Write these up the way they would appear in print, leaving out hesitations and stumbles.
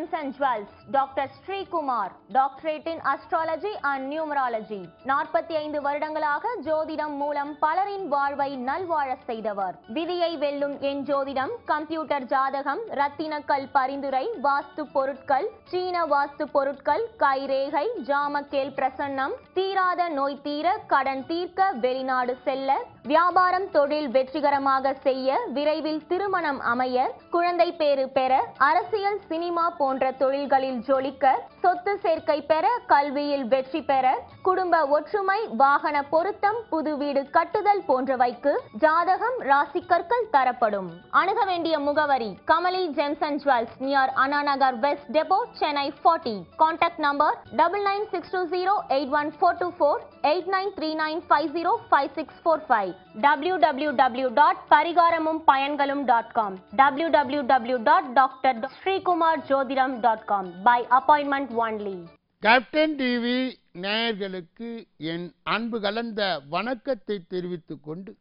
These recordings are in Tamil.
Gems and Jewels, Dr. Sri Kumar, Doctorate in Astrology and Numerology. 45 வருடங்களாக ஜோதிடம் மூலம் பலரின் வாழ்வை நல்வாழ செய்தவர். விதியை வெல்லும் என் ஜோதிடம், கம்ப்யூட்டர் ஜாதகம், ரத்தினக்கல் பரிந்துரை, வாஸ்து பொருட்கள், சீன வாஸ்து பொருட்கள், கைரேகை, ஜாமக்கேல் பிரசன்னம், தீராத நோய் தீர, கடன் தீர்க்க, வெளிநாடு செல்ல, வியாபாரம் தொழில் வெற்றிகரமாக செய்ய, விரைவில் திருமணம் அமைய, குழந்தை பேறு பெற, அரசியல் சினிமா போன்ற தொழில்களில் ஜொலிக்க, சொத்து சேர்க்கை பெற, கல்வியில் வெற்றி பெற, குடும்ப ஒற்றுமை, வாகன பொருத்தம், புது வீடு கட்டுதல் போன்றவைக்கு ஜாதகம் ராசிக்கற்கள் தரப்படும். அணுக வேண்டிய முகவரி Kamali gems and jewels near Anna Nagar west depot, Chennai 40. Contact number 9962081424 8939505645 www.parigaramum-payangalum.com www.drsrikumarjodhiram.com by appointment only. Captain TV நேயர்களுக்கு என் அன்பு கலந்த வணக்கத்தை தெரிவித்துக் கொண்டு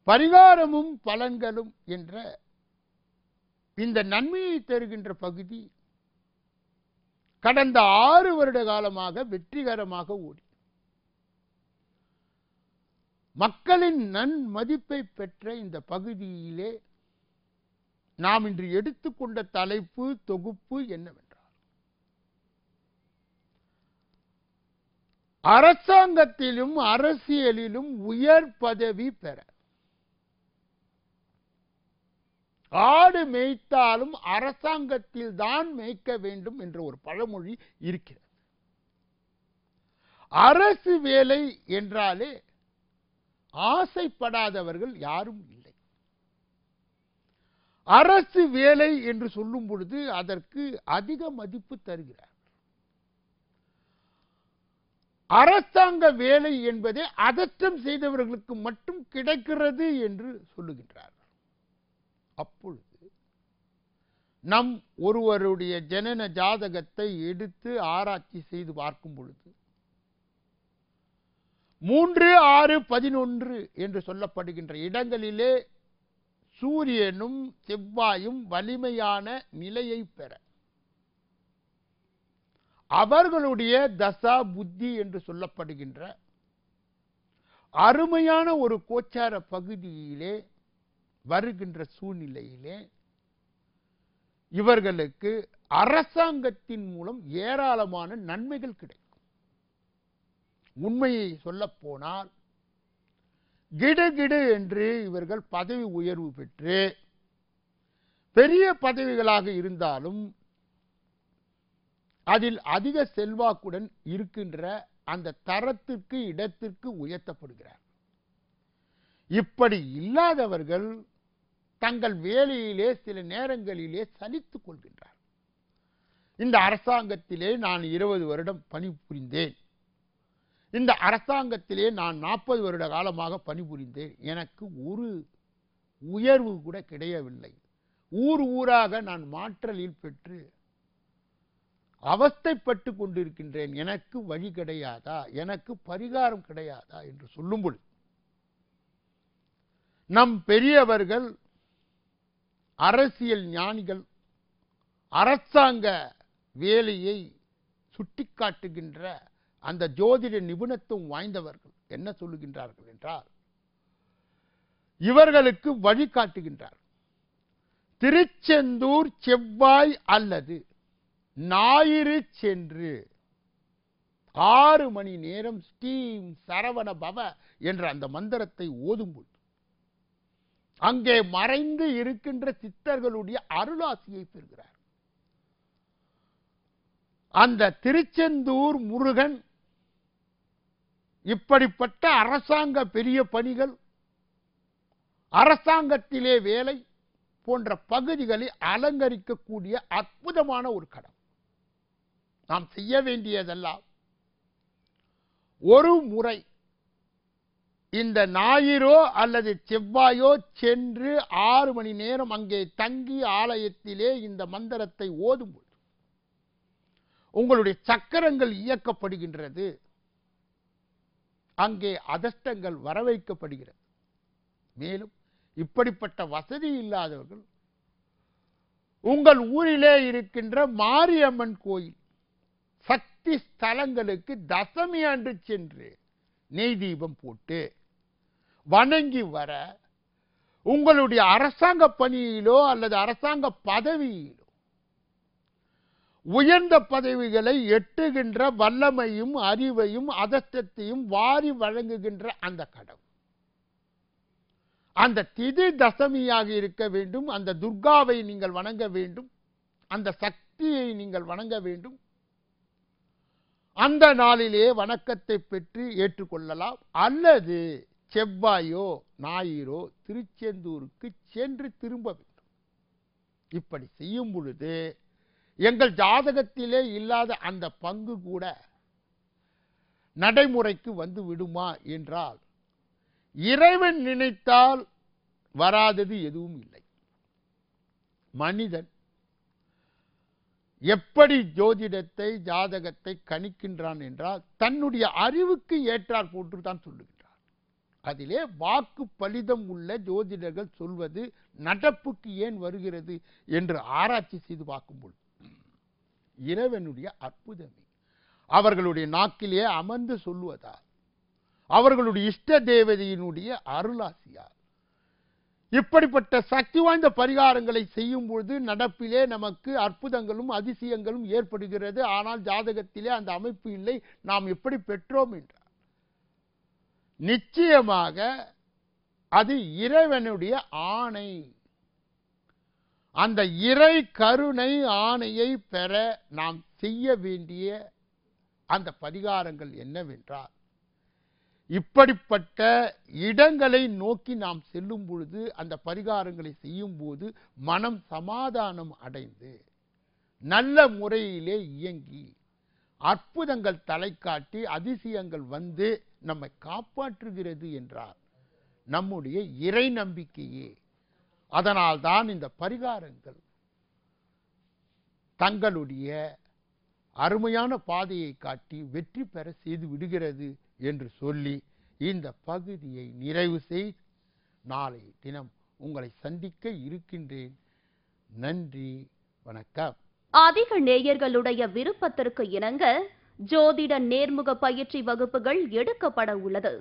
பரிகாரமும் பலன்களும் என்ற இந்த நன்மையை தருகின்ற பகுதி கடந்த 6 வருட காலமாக வெற்றிகரமாக ஓடி மக்களின் நன்மதிப்பை பெற்ற இந்த பகுதியிலே நாம் இன்று எடுத்துக்கொண்ட தலைப்பு தொகுப்பு என்னவென்றால், அரசாங்கத்திலும் அரசியலிலும் உயர் பதவி பெற ஆடு மேய்த்தாலும் அரசாங்கத்தில் தான் மேய்க்க வேண்டும் என்ற ஒரு பழமொழி இருக்கிறது. அரசு வேலை என்றாலே ஆசைப்படாதவர்கள் யாரும் இல்லை. அரசு வேலை என்று சொல்லும் பொழுது அதற்கு அதிக மதிப்பு தருகிறார். அரசாங்க வேலை என்பதே அதற்றம் செய்தவர்களுக்கு மட்டும் கிடைக்கிறது என்று சொல்லுகின்றார். அப்பொழுது நம் ஒருவருடைய ஜனன ஜாதகத்தை எடுத்து ஆராய்ச்சி செய்து பார்க்கும் பொழுது 3, 6, 11 என்று சொல்லப்படுகின்ற இடங்களிலே சூரியனும் செவ்வாயும் வலிமையான நிலையை பெற அவர்களுடைய தசா புத்தி என்று சொல்லப்படுகின்ற அருமையான ஒரு கோச்சார பகுதியிலே வருகின்ற சூழ்நிலையிலே இவர்களுக்கு அரசாங்கத்தின் மூலம் ஏராளமான நன்மைகள் கிடைக்கும். உண்மையை சொல்ல போனால் கிடு என்று இவர்கள் பதவி உயர்வு பெற்று பெரிய பதவிகளாக இருந்தாலும் அதில் அதிக செல்வாக்குடன் இருக்கின்ற அந்த தரத்திற்கு இடத்திற்கு உயர்த்தப்படுகிறார். இப்படி இல்லாதவர்கள் தங்கள் வேலையிலே சில நேரங்களிலே சலித்துக் கொள்கின்றார். இந்த அரசாங்கத்திலே நான் 20 வருடம் பணிபுரிந்தேன், இந்த அரசாங்கத்திலே நான் 40 வருட காலமாக பணிபுரிந்தேன், எனக்கு ஒரு உயர்வு கூட கிடையவில்லை, ஊராக நான் மாற்றலில் பெற்று அவஸ்தைப்பட்டு கொண்டிருக்கின்றேன், எனக்கு வழி கிடையாதா, எனக்கு பரிகாரம் கிடையாதா என்று சொல்லும்போது நம் பெரியவர்கள், அரசியல் ஞானிகள், அரசாங்க வேலையை சுட்டிக்காட்டுகின்ற அந்த ஜோதிட நிபுணத்துவம் வாய்ந்தவர்கள் என்ன சொல்லுகின்றார்கள் என்றால், இவர்களுக்கு வழிகாட்டுகின்றார். திருச்செந்தூர் செவ்வாய் அல்லது ஞாயிறு சென்று 6 மணி நேரம் ஸ்ரீம் சரவண பவ என்ற அந்த மந்திரத்தை ஓதும்போது அங்கே மறைந்து இருக்கின்ற சித்தர்களுடைய அருளாசியை பெறுகிறார். அந்த திருச்செந்தூர் முருகன் இப்படிப்பட்ட அரசாங்க பெரிய பணிகள், அரசாங்கத்திலே வேலை போன்ற பகுதிகளை அலங்கரிக்கக்கூடிய அற்புதமான ஒரு கடம். நாம் செய்ய வேண்டியதெல்லாம் ஒரு முறை இந்த ஞாயிறோ அல்லது செவ்வாயோ சென்று 6 மணி நேரம் அங்கே தங்கி ஆலயத்திலே இந்த மந்திரத்தை ஓதும்போது உங்களுடைய சக்கரங்கள் இயக்கப்படுகின்றது, அங்கே அதிர்ஷ்டங்கள் வரவைக்கப்படுகிறது. மேலும் இப்படிப்பட்ட வசதி இல்லாதவர்கள் உங்கள் ஊரிலே இருக்கின்ற மாரியம்மன் கோயில் சக்தி ஸ்தலங்களுக்கு தசமி அன்று சென்று நெய் தீபம் போட்டு வணங்கி வர உங்களுடைய அரசாங்க பணியிலோ அல்லது அரசாங்க பதவியிலோ உயர்ந்த பதவிகளை எட்டுகின்ற வல்லமையும் அறிவையும் அதிர்ஷ்டத்தையும் வாரி வழங்குகின்ற அந்த கடவுள் அந்த திதி தசமியாக இருக்க வேண்டும். அந்த துர்காவை நீங்கள் வணங்க வேண்டும். அந்த சக்தியை நீங்கள் வணங்க வேண்டும். அந்த நாளிலே வணக்கத்தை பெற்று ஏற்றுக்கொள்ளலாம். அல்லது செவ்வாயோ ஞாயிறோ திருச்செந்தூருக்கு சென்று திரும்ப வேண்டும். இப்படி செய்யும் பொழுது எங்கள் ஜாதகத்திலே இல்லாத அந்த பங்கு கூட நடைமுறைக்கு வந்து விடுமா என்றால், இறைவன் நினைத்தால் வராதது எதுவும் இல்லை. மனிதன் எப்படி ஜோதிடத்தை ஜாதகத்தை கணிக்கின்றான் என்றால் தன்னுடைய அறிவுக்கு ஏற்றார் போன்று தான் சொல்லுகின்றார். அதிலே வாக்கு பலிதம் உள்ள ஜோதிடர்கள் சொல்வது நடப்புக்கு ஏன் வருகிறது என்று ஆராய்ச்சி செய்து பார்க்கும்போது இறைவனுடைய அற்புதமே அவர்களுடைய நாக்கிலே அமர்ந்து சொல்லுவதால், அவர்களுடைய இஷ்ட தேவதையினுடைய அருளாசியால் இப்படிப்பட்ட சக்தி வாய்ந்த பரிகாரங்களை செய்யும் பொழுது நடப்பிலே நமக்கு அற்புதங்களும் அதிசயங்களும் ஏற்படுகிறது. ஆனால் ஜாதகத்திலே அந்த அமைப்பு இல்லை. நாம் எப்படி பெற்றோம் என்றார். நிச்சயமாக அது இறைவனுடைய ஆணை. அந்த இறை கருணை ஆணையை பெற நாம் செய்ய வேண்டிய அந்த பரிகாரங்கள் என்னவென்றால், இப்படிப்பட்ட இடங்களை நோக்கி நாம் செல்லும் பொழுது அந்த பரிகாரங்களை செய்யும் போது மனம் சமாதானம் அடைந்து நல்ல முறையிலே இயங்கி அற்புதங்கள் தலை காட்டி அதிசயங்கள் வந்து நம்மை காப்பாற்றுகிறது என்றார் நம்முடைய இறை நம்பிக்கையே. அதனால்தான் இந்த பரிகாரங்கள் தங்களுடைய அருமையான பாதையை காட்டி வெற்றி பெற செய்து விடுகிறது என்று சொல்லி இந்த பகுதியை நிறைவு செய்து நாளை தினம் உங்களை சந்திக்க இருக்கின்றேன். நன்றி, வணக்கம். அதிக நேயர்களுடைய விருப்பத்திற்கு இணங்க ஜோதிட நேர்முக பயிற்சி வகுப்புகள் எடுக்கப்பட உள்ளது.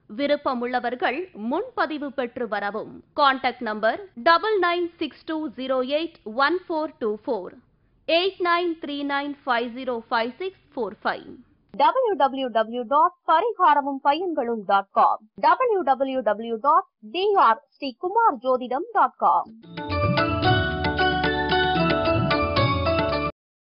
விருப்பமுள்ளவர்கள் முன்பதிவு பெற்று வரவும். Contact number 9962081424 8939505645 www.pariharamum.com www.drstkumarjodidam.com